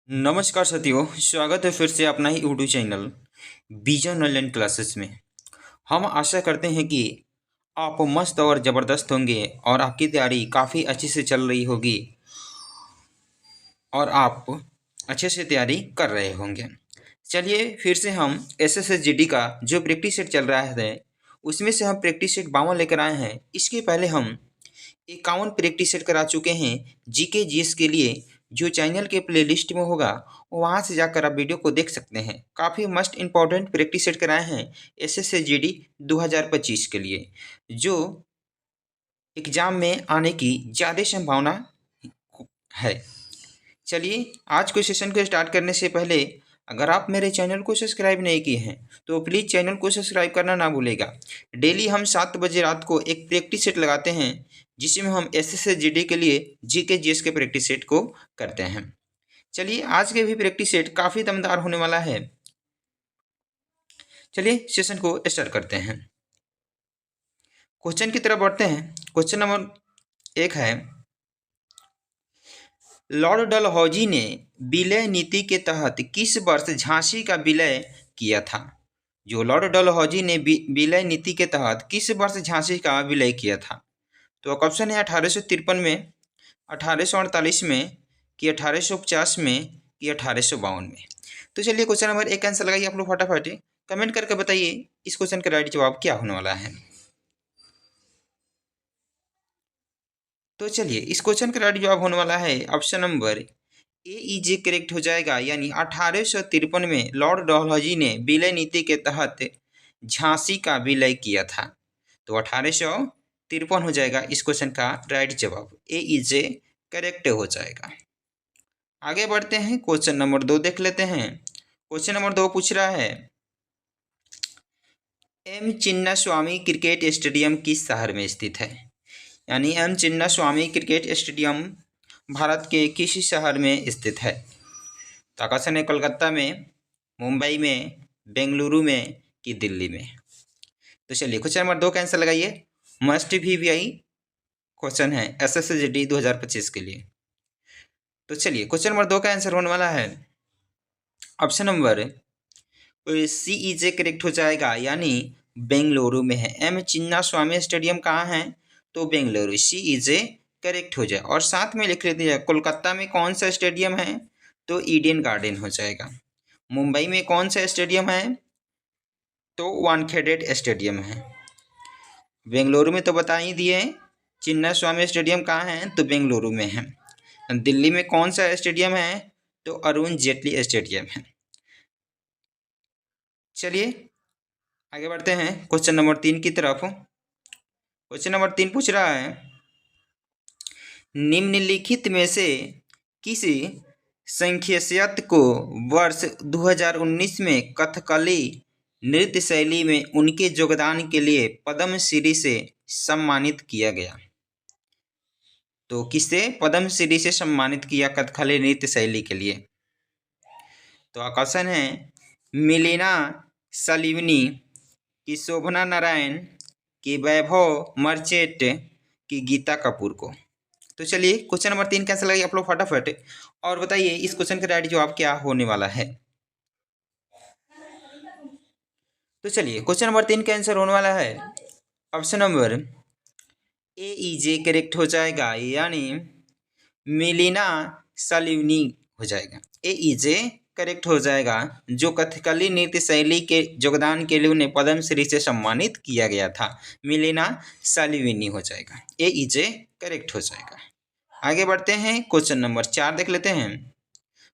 नमस्कार साथियों, स्वागत है फिर से अपना ही YouTube channel vision online classes में। हम आशा करते हैं कि आप मस्त और ज़बरदस्त होंगे और आपकी तैयारी काफ़ी अच्छे से चल रही होगी और आप अच्छे से तैयारी कर रहे होंगे। चलिए फिर से हम SSSGD का जो प्रैक्टिस सेट चल रहा है उसमें से हम प्रैक्टिस सेट 52 लेकर आए हैं। इसके पहले हम 51 प्रैक्टिस सेट करा चुके हैं जीके जीएस के लिए, जो चैनल के प्लेलिस्ट में होगा वहाँ से जाकर आप वीडियो को देख सकते हैं। काफ़ी मस्ट इंपॉर्टेंट प्रैक्टिस सेट कराए हैं SSSGD 2025 के लिए, जो एग्ज़ाम में आने की ज़्यादा संभावना है। चलिए आज के सेशन को स्टार्ट करने से पहले अगर आप मेरे चैनल को सब्सक्राइब नहीं किए हैं तो प्लीज़ चैनल को सब्सक्राइब करना ना भूलेगा। डेली हम 7 बजे रात को एक प्रैक्टिस सेट लगाते हैं जिसमें हम SSSGD के लिए जीके जीएस के प्रैक्टिस सेट को करते हैं। चलिए आज के भी प्रैक्टिस सेट काफ़ी दमदार होने वाला है। चलिए सेशन को स्टार्ट करते हैं। क्वेश्चन की तरफ बढ़ते हैं। क्वेश्चन नंबर 1 है, लॉर्ड डलहौजी ने विलय नीति के तहत किस वर्ष झांसी का विलय किया था? जो लॉर्ड डलहौजी ने विलय नीति के तहत किस वर्ष झांसी का विलय किया था? तो ऑप्शन है 1853 में, 1848 में, कि 1850 में, कि 1852 में। तो चलिए क्वेश्चन नंबर 1 का आंसर लगाइए आप लोग फटाफट। कमेंट करके बताइए इस क्वेश्चन का राइट जवाब क्या होने वाला है। तो चलिए इस क्वेश्चन का राइट जवाब होने वाला है ऑप्शन नंबर AEJ करेक्ट हो जाएगा, यानी 1853 में लॉर्ड डलहौजी ने विलय नीति के तहत झांसी का विलय किया था। तो 1853 हो जाएगा इस क्वेश्चन का राइट जवाब। AEJ करेक्ट हो जाएगा। आगे बढ़ते हैं, क्वेश्चन नंबर 2 देख लेते हैं। क्वेश्चन नंबर 2 पूछ रहा है, एम चिन्नास्वामी क्रिकेट स्टेडियम किस शहर में स्थित है? यानी M Chinnaswamy cricket stadium Bharat के किस शहर में स्थित है? तो आकाशन है कोलकाता में, मुंबई में, बेंगलुरु में, कि दिल्ली में। तो चलिए क्वेश्चन नंबर 2 का आंसर लगाइए। मस्ट VVI क्वेश्चन है SSSGD 2025 के लिए। तो चलिए क्वेश्चन नंबर 2 का आंसर होने वाला है ऑप्शन नंबर CEJ करेक्ट हो जाएगा, यानी बेंगलुरु में है। एम चिन्नास्वामी स्टेडियम कहाँ है? तो बेंगलुरु। CEJ करेक्ट हो जाए और साथ में लिख लेते हैं कोलकाता में कौन सा स्टेडियम है? तो ईडन गार्डन हो जाएगा। मुंबई में कौन सा स्टेडियम है? तो वानखेड़े स्टेडियम है। बेंगलुरु में तो बता ही दिए, चिन्नास्वामी स्टेडियम कहाँ है? तो बेंगलुरु में है। दिल्ली में कौन सा स्टेडियम है? तो अरुण जेटली स्टेडियम है। चलिए आगे बढ़ते हैं क्वेश्चन नंबर 3 की तरफ। क्वेश्चन नंबर 3 पूछ रहा है, निम्नलिखित में से किसी संख्यासियत को वर्ष 2019 में कथकली नृत्य शैली में उनके योगदान के लिए पद्मश्री से सम्मानित किया गया? तो किसे पद्मश्री से सम्मानित किया कथकली नृत्य शैली के लिए? तो ऑप्शन है मिलिना सलीवनी, कि शोभना नारायण, कि वैभव मर्चेंट, कि गीता कपूर को। तो चलिए क्वेश्चन नंबर 3 कैंसिल लगाइए आप लोग फटाफट और बताइए इस क्वेश्चन का राइट जवाब क्या होने वाला है। तो चलिए क्वेश्चन नंबर 3 का आंसर होने वाला है ऑप्शन नंबर AEJ करेक्ट हो जाएगा, यानी मिलिना सलीवनी हो जाएगा। AEJ करेक्ट हो जाएगा, जो कथकली नृत्य शैली के योगदान के लिए उन्हें पद्मश्री से सम्मानित किया गया था। मिलिना सलीवनी हो जाएगा। AEJ करेक्ट हो जाएगा। आगे बढ़ते हैं, क्वेश्चन नंबर 4 देख लेते हैं।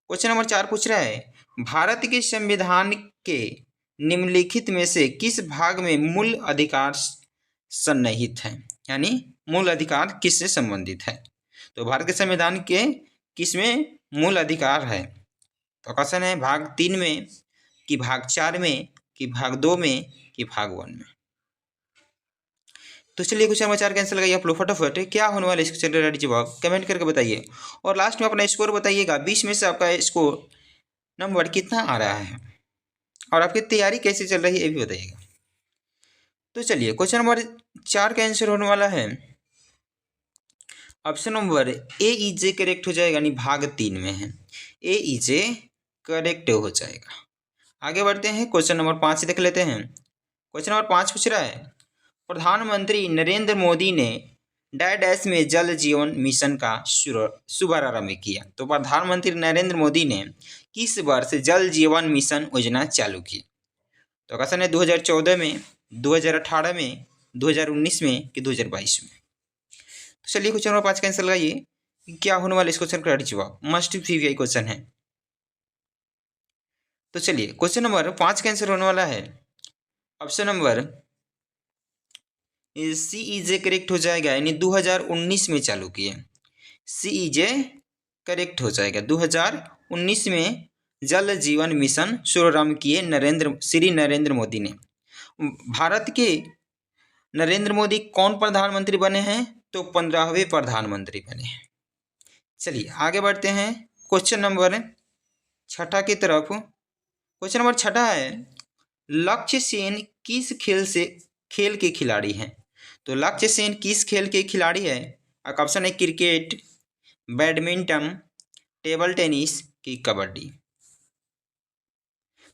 क्वेश्चन नंबर 4 पूछ रहा है, भारत के संविधान के निम्नलिखित में से किस भाग में मूल अधिकार सन्निहित है? यानी मूल अधिकार किससे संबंधित है? तो भारत के संविधान के किस में मूल अधिकार है? तो क्वेश्चन है भाग 3 में, कि भाग 4 में, कि भाग 2 में, कि भाग 1 में। तो चलिए क्वेश्चन नंबर 4 कैंसिल लगाइए आप लोग फटाफट। क्या होने वाला है इसका राइट जवाब कमेंट करके बताइए और लास्ट में अपना स्कोर बताइएगा। 20 में से आपका स्कोर नंबर कितना आ रहा है और आपकी तैयारी कैसी चल रही है ये भी बताइएगा। तो चलिए क्वेश्चन नंबर 4 का आंसर होने वाला है ऑप्शन नंबर AEJ करेक्ट हो जाएगा, यानी भाग 3 में है। ए इज ए करेक्ट हो जाएगा। आगे बढ़ते हैं, क्वेश्चन नंबर 5 देख लेते हैं। क्वेश्चन नंबर 5 पूछ रहा है, प्रधानमंत्री नरेंद्र मोदी ने डैश में जल जीवन मिशन का शुभारंभ किया। तो प्रधानमंत्री नरेंद्र मोदी ने किस वर्ष जल जीवन मिशन योजना चालू की? तो क्वेश्चन है 2014 में, 2018 में, 2019 में कि 2022 में। तो चलिए क्वेश्चन नंबर 5 का आंसर लगाइए। क्या होने वाला इस क्वेश्चन का जवाब? मस्ट प्रीवियस क्वेश्चन है। तो चलिए क्वेश्चन नंबर 5 का आंसर होने वाला है option number C is a correct हो जाएगा, यानी 2019 में चालू किए। सी इज ए करेक्ट हो जाएगा। 2019 में जल जीवन मिशन शुभारंभ किए श्री नरेंद्र मोदी ने। भारत के नरेंद्र मोदी कौन प्रधानमंत्री बने हैं? तो 15वें प्रधानमंत्री बने हैं। चलिए आगे बढ़ते हैं क्वेश्चन नंबर 6 की तरफ। क्वेश्चन नंबर 6 है, लक्ष्य सेन किस खेल के खिलाड़ी हैं? तो लक्ष्य सेन किस खेल के खिलाड़ी है? ऑप्शन है क्रिकेट, बैडमिंटन, टेबल टेनिस की कबड्डी।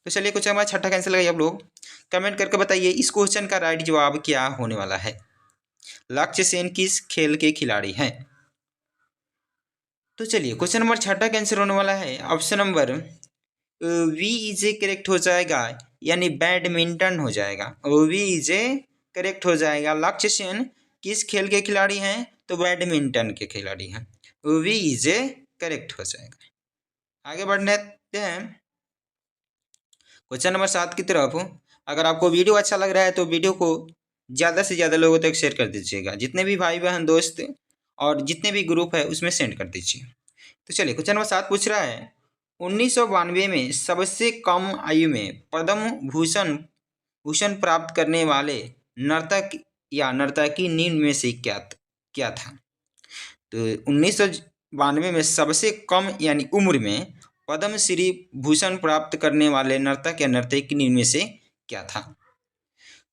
तो चलिए क्वेश्चन नंबर 6 का आंसर लगाइए आप लोग। कमेंट करके बताइए इस क्वेश्चन का राइट जवाब क्या होने वाला है। लक्ष्य सेन किस खेल के खिलाड़ी हैं? तो चलिए क्वेश्चन नंबर 6 का आंसर होने वाला है option number B is a correct हो जाएगा, यानी बैडमिंटन हो जाएगा। वी इज ए करेक्ट हो जाएगा। लक्ष्य सेन किस खेल के खिलाड़ी हैं? तो बैडमिंटन के खिलाड़ी हैं। वी इज ए करेक्ट हो जाएगा। आगे बढ़ने हैं क्वेश्चन नंबर 7 की तरफ। अगर आपको वीडियो अच्छा लग रहा है तो वीडियो को ज़्यादा से ज़्यादा लोगों तक शेयर कर दीजिएगा। जितने भी भाई बहन दोस्त और जितने भी ग्रुप है उसमें सेंड कर दीजिए। तो चलिए क्वेश्चन नंबर 7 पूछ रहा है, 1992 में सबसे कम आयु में पद्म भूषण प्राप्त करने वाले नर्तक या नर्तकी निम्न में से क्या था? तो 1992 में सबसे कम यानी उम्र में पद्म श्री भूषण प्राप्त करने वाले नर्तक या नर्तकी निम्न में से क्या था?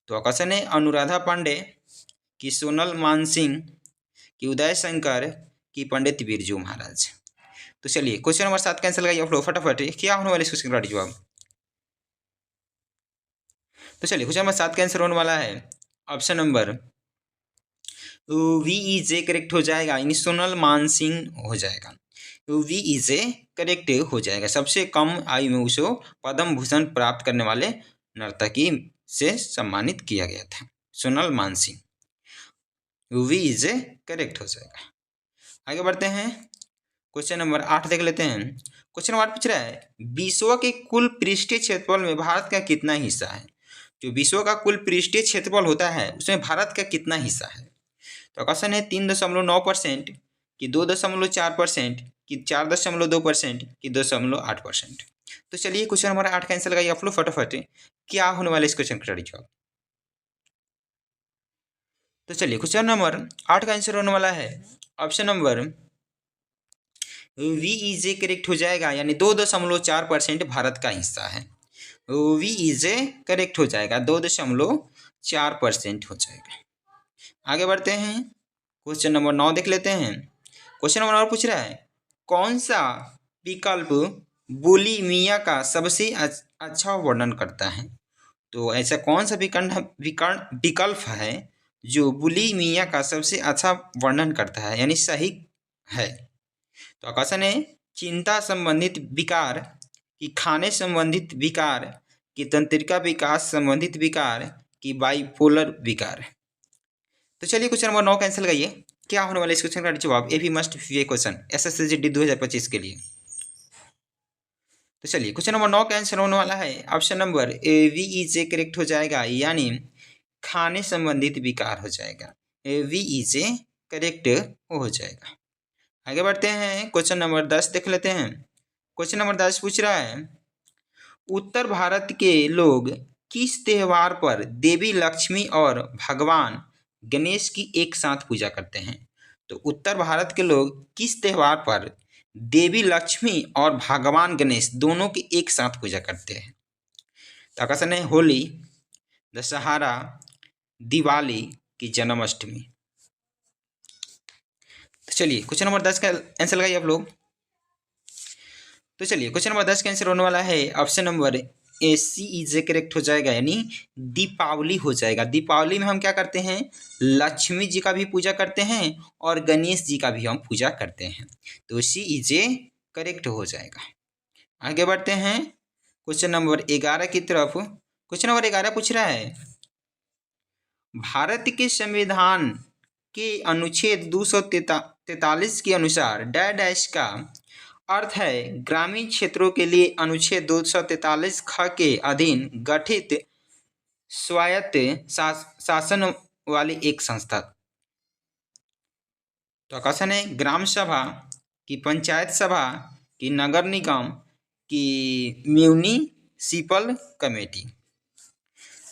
तो क्वेश्चन है अनुराधा पांडे कि सोनल मानसिंह कि उदय शंकर कि पंडित बिरजू महाराज। तो चलिए क्वेश्चन नंबर 7 का आंसर लगाइए आप लोग फटाफट। क्या होने वाला इस क्वेश्चन का राइट जवाब? तो चलिए क्वेश्चन नंबर 7 का आंसर होने वाला है option number B is a correct हो जाएगा, यानी सोनल मानसिंह हो जाएगा। वी इज ए करेक्ट हो जाएगा। सबसे कम आयु में उसको पद्म भूषण प्राप्त करने वाले नर्तकी से सम्मानित किया गया था, Sonal Mansingh. B is a correct हो जाएगा। आगे बढ़ते हैं क्वेश्चन नंबर 8 देख लेते हैं। क्वेश्चन नंबर 8 पूछ रहा है, विश्व के कुल पृष्ठीय क्षेत्रफल में भारत का कितना हिस्सा है? जो विश्व का कुल पृष्ठीय क्षेत्रफल होता है उसमें भारत का कितना हिस्सा है? तो क्वेश्चन है 3.9% कि 2.4% कि 4.2% कि 2.8%। तो चलिए क्वेश्चन नंबर 8 का आंसर लगाइए आप लोग फटाफट। क्या होने वाला इस क्वेश्चन का राइट जवाब? तो चलिए क्वेश्चन नंबर 8 का आंसर होने वाला है option number B is a correct हो जाएगा, यानी 2.4% भारत का हिस्सा है। वी इज ए करेक्ट हो जाएगा, 2.4% हो जाएगा। आगे बढ़ते हैं क्वेश्चन नंबर 9 देख लेते हैं। क्वेश्चन नंबर 9 पूछ रहा है, कौन सा विकल्प बुलिमिया का सबसे अच्छा वर्णन करता है? तो ऐसा कौन सा विकल्प है जो बुलिमिया का सबसे अच्छा वर्णन करता है, यानी सही है? तो क्वेश्चन है चिंता संबंधित विकार कि खाने संबंधित विकार कि तंत्रिका विकास संबंधित विकार कि बाइपोलर विकार। तो चलिए क्वेश्चन नंबर 9 कैंसिल लगाइए। क्या होने वाला इस क्वेश्चन का जवाब? ए भी मस्ट बी क्वेश्चन SSCGD 2025 के लिए। तो चलिए क्वेश्चन नंबर 9 का आंसर होने वाला है option number A V is a correct हो जाएगा, यानी खाने संबंधित विकार हो जाएगा। A V is a correct हो जाएगा। आगे बढ़ते हैं क्वेश्चन नंबर 10 देख लेते हैं। क्वेश्चन नंबर 10 पूछ रहा है, उत्तर भारत के लोग किस त्योहार पर देवी लक्ष्मी और भगवान गणेश की एक साथ पूजा करते हैं? तो उत्तर भारत के लोग किस त्योहार पर देवी लक्ष्मी और भगवान गणेश दोनों की एक साथ पूजा करते हैं? तो क्वेश्चन है होली, दशहरा, दिवाली की जन्माष्टमी। तो चलिए क्वेश्चन नंबर 10 का आंसर लगाइए आप लोग। तो चलिए क्वेश्चन नंबर 10 का आंसर होने वाला है option number A C is correct हो जाएगा, यानी दीपावली हो जाएगा। दीपावली में हम क्या करते हैं, लक्ष्मी जी का भी पूजा करते हैं और गणेश जी का भी हम पूजा करते हैं, तो सी इज करेक्ट हो जाएगा। आगे बढ़ते हैं क्वेश्चन नंबर 11 की तरफ। क्वेश्चन नंबर 11 पूछ रहा है, भारत के संविधान के अनुच्छेद 243 के अनुसार डैश का अर्थ है ग्रामीण क्षेत्रों के लिए अनुच्छेद 243 ख के अधीन गठित स्वायत्त शासन वाली एक संस्था। तो क्वेश्चन है ग्राम सभा की, पंचायत सभा की, नगर निगम की, म्यूनिसिपल कमेटी।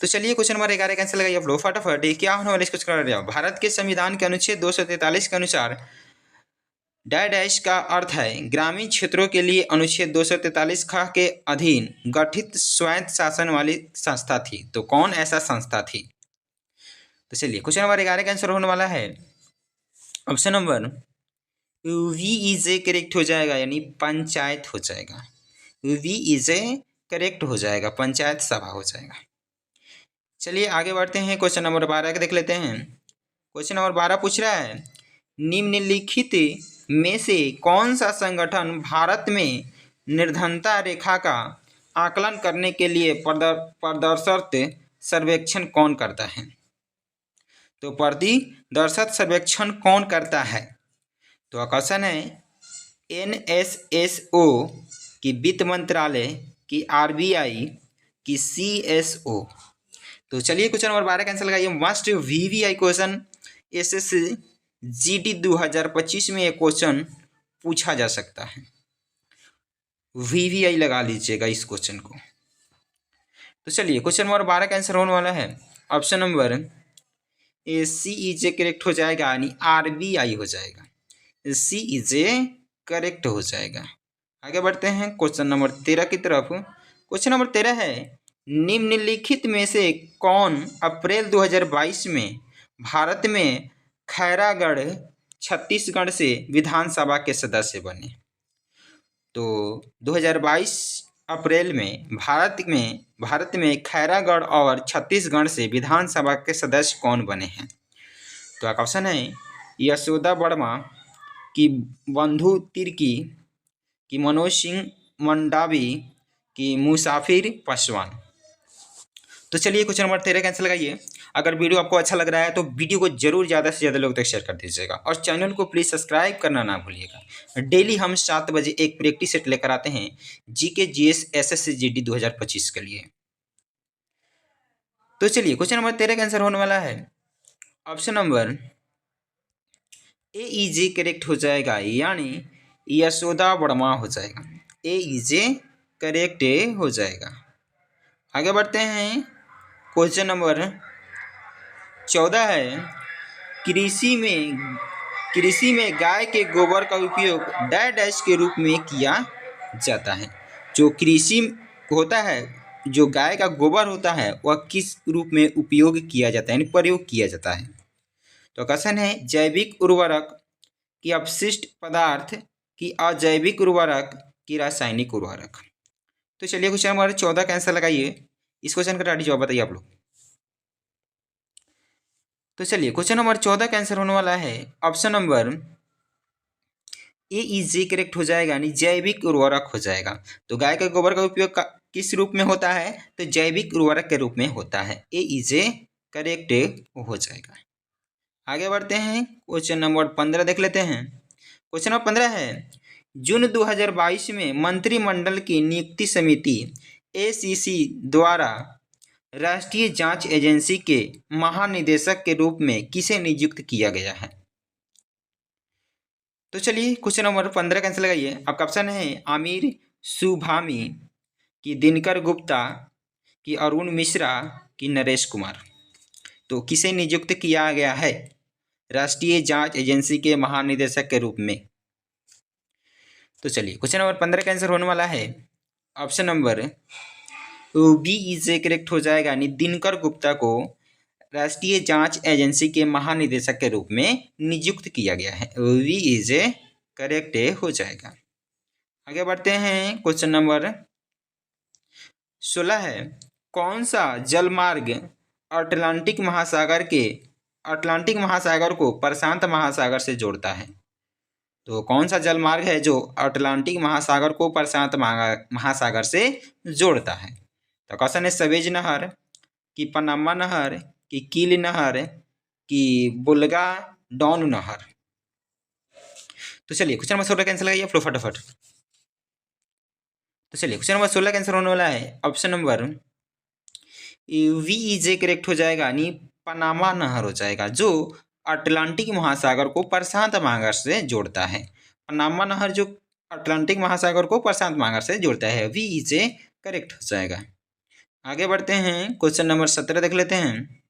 तो चलिए क्वेश्चन नंबर 11 कैंसिल लगाइए आप लोग फटाफट। क्या होने वाला इसको कर रहे हो, भारत के संविधान के अनुच्छेद 243 के अनुसार डैश का अर्थ है ग्रामीण क्षेत्रों के लिए अनुच्छेद 243 ख के अधीन गठित स्वायत्त शासन वाली संस्था थी। तो कौन ऐसा संस्था थी? तो चलिए क्वेश्चन नंबर 11 का आंसर होने वाला है option number B is a correct हो जाएगा, यानी पंचायत हो जाएगा। वी इज ए करेक्ट हो जाएगा, पंचायत सभा हो जाएगा। चलिए आगे बढ़ते हैं, क्वेश्चन नंबर 12 का देख लेते हैं। क्वेश्चन नंबर 12 पूछ रहा है, निम्नलिखित में से कौन सा संगठन भारत में निर्धनता रेखा का आकलन करने के लिए प्रदर्शित सर्वेक्षण कौन करता है? तो प्रदर्शित सर्वेक्षण कौन करता है? तो क्वेश्चन है NSSO की, वित्त मंत्रालय की, RBI की, CSO। तो चलिए क्वेश्चन नंबर 12 कैंसिल लगाइए। Must VVI question SSC GD 2025 में एक क्वेश्चन पूछा जा सकता है, VVI लगा लीजिएगा इस क्वेश्चन को। तो चलिए क्वेश्चन नंबर 12 का आंसर होने वाला है option number C is a correct हो जाएगा, यानी RBI हो जाएगा। सी इज ए करेक्ट हो जाएगा। आगे बढ़ते हैं क्वेश्चन नंबर 13 की तरफ। क्वेश्चन नंबर 13 है, निम्नलिखित में से कौन अप्रैल 2022 में भारत में खैरागढ़ छत्तीसगढ़ से विधानसभा के सदस्य बने? तो 2022 अप्रैल में भारत में खैरागढ़ और छत्तीसगढ़ से विधानसभा के सदस्य कौन बने हैं? तो ऑप्शन है यशोदा वर्मा की, बंधु तिर्की की, मनोज सिंह मंडावी की, मुसाफिर पासवान। तो चलिए क्वेश्चन नंबर 13 कैंसिल लगाइए। अगर वीडियो आपको अच्छा लग रहा है तो वीडियो को जरूर ज़्यादा से ज़्यादा लोग तक शेयर कर दीजिएगा और चैनल को प्लीज़ सब्सक्राइब करना ना भूलिएगा। डेली हम 7 बजे एक प्रैक्टिस सेट लेकर आते हैं GK GS SSC GD 2025 के लिए। तो चलिए क्वेश्चन नंबर 13 का आंसर होने वाला है option number A is a correct हो जाएगा, यानी यशोदा वर्मा हो जाएगा। ए इज ए करेक्ट हो जाएगा। आगे बढ़ते हैं, क्वेश्चन नंबर 14 है, कृषि में गाय के गोबर का उपयोग डैश के रूप में किया जाता है। जो कृषि होता है, जो गाय का गोबर होता है, वह किस रूप में उपयोग किया जाता है, यानी प्रयोग किया जाता है? तो क्वेश्चन है जैविक उर्वरक की, अपशिष्ट पदार्थ की, अजैविक उर्वरक की, रासायनिक उर्वरक। तो चलिए क्वेश्चन नंबर 14 का आंसर लगाइए। इस क्वेश्चन का राइट जवाब बताइए आप लोग। तो चलिए क्वेश्चन नंबर 14 का आंसर होने वाला है option number A is a correct हो जाएगा, यानी जैविक उर्वरक हो जाएगा। तो गाय के गोबर का उपयोग किस रूप में होता है? तो जैविक उर्वरक के रूप में होता है। ए इज ए करेक्ट हो जाएगा। आगे बढ़ते हैं, क्वेश्चन नंबर 15 देख लेते हैं। क्वेश्चन नंबर 15 है, जून 2022 में मंत्रिमंडल की नियुक्ति समिति ACC द्वारा राष्ट्रीय जांच एजेंसी के महानिदेशक के रूप में किसे नियुक्त किया गया है? तो चलिए क्वेश्चन नंबर 15 का आंसर लगाइए। आपका ऑप्शन है आमिर सुभामी की, दिनकर गुप्ता की, अरुण मिश्रा की, नरेश कुमार। तो किसे नियुक्त किया गया है राष्ट्रीय जांच एजेंसी के महानिदेशक के रूप में? तो चलिए क्वेश्चन नंबर 15 का आंसर होने वाला है option number B is a correct हो जाएगा, यानी दिनकर गुप्ता को राष्ट्रीय जांच एजेंसी के महानिदेशक के रूप में नियुक्त किया गया है। वी इज ए करेक्ट हो जाएगा। आगे बढ़ते हैं, क्वेश्चन नंबर 16 है, कौन सा जलमार्ग अटलांटिक महासागर को प्रशांत महासागर से जोड़ता है? तो कौन सा जलमार्ग है जो अटलांटिक महासागर को प्रशांत महासागर से जोड़ता है? तो क्वेश्चन है, सवेज नहर कि पनामा नहर कि कील नहर कि बुल्गा डॉन नहर? तो चलिए क्वेश्चन नंबर 16 कैंसिल लगाइए फटाफट। तो चलिए क्वेश्चन नंबर 16 का आंसर होने वाला है ऑप्शन नंबर VEJ करेक्ट हो जाएगा, यानी पनामा नहर हो जाएगा, जो अटलांटिक महासागर को प्रशांत महासागर से जोड़ता है। पनामा नहर जो अटलांटिक महासागर को प्रशांत महासागर से जोड़ता है, VEJ करेक्ट हो जाएगा। आगे बढ़ते हैं, क्वेश्चन नंबर 17 देख लेते हैं।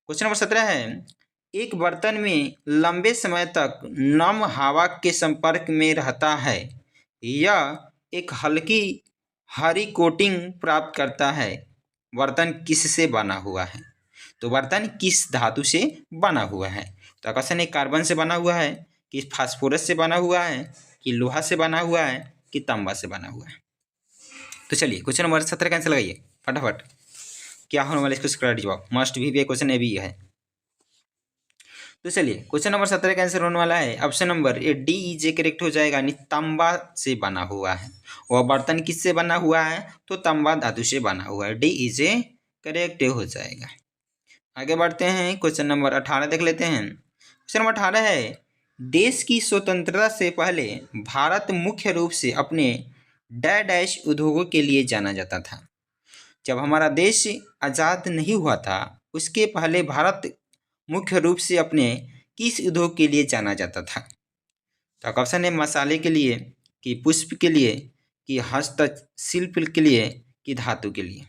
क्वेश्चन नंबर 17 है, एक बर्तन में लंबे समय तक नम हवा के संपर्क में रहता है, यह एक हल्की हरी कोटिंग प्राप्त करता है, बर्तन किससे बना हुआ है? तो बर्तन किस धातु से बना हुआ है? तो क्वेश्चन है, कार्बन से बना हुआ है कि फास्फोरस से बना हुआ है कि लोहा से बना हुआ है कि तांबा से बना हुआ है? तो चलिए क्वेश्चन नंबर 17 कैंसिल लगाइए फटाफट। क्या होने वाला इसको करेक्ट जवाब? मस्ट भी क्वेश्चन ए भी है। तो चलिए क्वेश्चन नंबर 17 का आंसर होने वाला है ऑप्शन नंबर DEJ करेक्ट हो जाएगा, यानी तांबा से बना हुआ है। वह बर्तन किससे बना हुआ है? तो तांबा धातु से बना हुआ है, DEJ करेक्ट हो जाएगा। आगे बढ़ते हैं, क्वेश्चन नंबर 18 देख लेते हैं। क्वेश्चन नंबर 18 है, देश की स्वतंत्रता से पहले भारत मुख्य रूप से अपने डैश उद्योगों के लिए जाना जाता था। जब हमारा देश आज़ाद नहीं हुआ था, उसके पहले भारत मुख्य रूप से अपने किस उद्योग के लिए जाना जाता था? तो ऑप्शन है, मसाले के लिए कि पुष्प के लिए कि हस्तशिल्प के लिए कि धातु के लिए?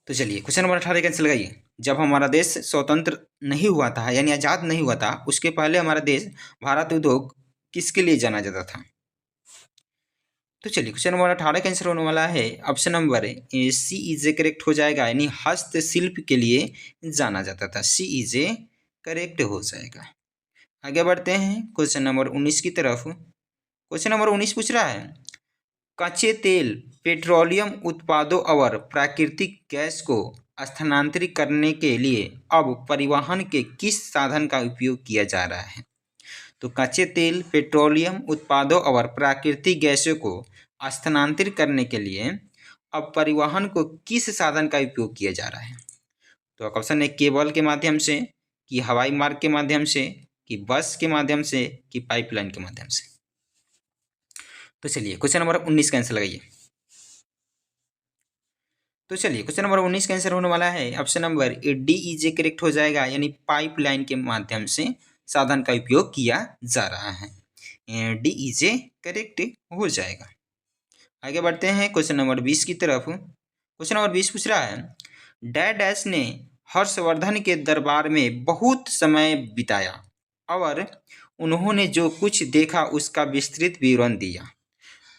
तो चलिए क्वेश्चन नंबर 18 कैंसिल लगाइए। जब हमारा देश स्वतंत्र नहीं हुआ था, यानी आज़ाद नहीं हुआ था, उसके पहले हमारा देश भारत उद्योग किसके लिए जाना जाता था? तो चलिए क्वेश्चन नंबर 18 का आंसर होने वाला है ऑप्शन नंबर CEJ करेक्ट हो जाएगा, यानी हस्तशिल्प के लिए जाना जाता था, CEJ करेक्ट हो जाएगा। आगे बढ़ते हैं क्वेश्चन नंबर 19 की तरफ। क्वेश्चन नंबर 19 पूछ रहा है, कच्चे तेल, पेट्रोलियम उत्पादों और प्राकृतिक गैस को स्थानांतरित करने के लिए अब परिवहन के किस साधन का उपयोग किया जा रहा है? तो कच्चे तेल, पेट्रोलियम उत्पादों और प्राकृतिक गैसों को स्थानांतरित करने के लिए अब परिवहन को किस साधन का उपयोग किया जा रहा है? तो ऑप्शन है, केबल के माध्यम से कि हवाई मार्ग के माध्यम से कि बस के माध्यम से कि पाइपलाइन के माध्यम से? तो चलिए क्वेश्चन नंबर 19 का आंसर लगाइए। तो चलिए क्वेश्चन नंबर 19 का आंसर होने वाला है ऑप्शन नंबर DEJ करेक्ट हो जाएगा, यानी पाइपलाइन के माध्यम से साधन का उपयोग किया जा रहा है, DEJ करेक्ट हो जाएगा। आगे बढ़ते हैं क्वेश्चन नंबर 20 की तरफ। क्वेश्चन नंबर 20 पूछ रहा है, डैश ने हर्षवर्धन के दरबार में बहुत समय बिताया और उन्होंने जो कुछ देखा उसका विस्तृत विवरण दिया।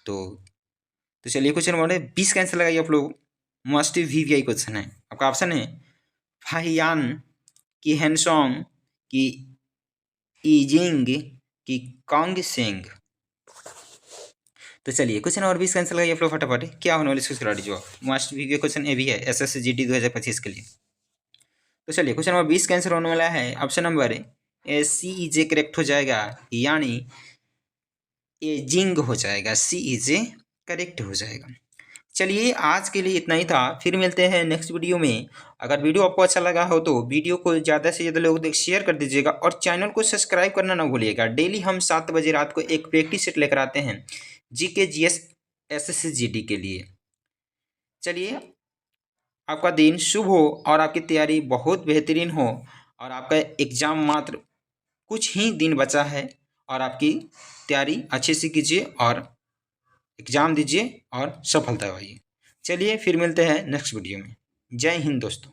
तो चलिए क्वेश्चन नंबर 20 का आंसर लगाइए आप लोग, मस्ट VVI क्वेश्चन है। आपका ऑप्शन है, फाहियान कि हैंसोंग कि ईजिंग कि कांग सेंग? तो चलिए क्वेश्चन नंबर 20 का आंसर लगाइए आप लोग फटाफट। क्या होने वाला इसको करेक्ट जवाब? मस्ट VVI क्वेश्चन ए भी है SSGD 2025 के लिए। तो चलिए क्वेश्चन नंबर 20 का आंसर होने वाला है ऑप्शन नंबर CEJ करेक्ट हो जाएगा, यानी एजिंग हो जाएगा, CEJ करेक्ट हो जाएगा। चलिए आज के लिए इतना ही था, फिर मिलते हैं नेक्स्ट वीडियो में। अगर वीडियो आपको अच्छा लगा हो तो वीडियो को ज़्यादा से ज़्यादा लोगों तक शेयर कर दीजिएगा और चैनल को सब्सक्राइब करना ना भूलिएगा। डेली हम 7 बजे रात को एक प्रैक्टिस सेट लेकर आते हैं GK GS SSGD के लिए। चलिए आपका दिन शुभ हो और आपकी तैयारी बहुत बेहतरीन हो, और आपका एग्ज़ाम मात्र कुछ ही दिन बचा है, और आपकी तैयारी अच्छे से कीजिए और एग्ज़ाम दीजिए और सफलता पाइए। चलिए फिर मिलते हैं नेक्स्ट वीडियो में। जय हिंद दोस्तों।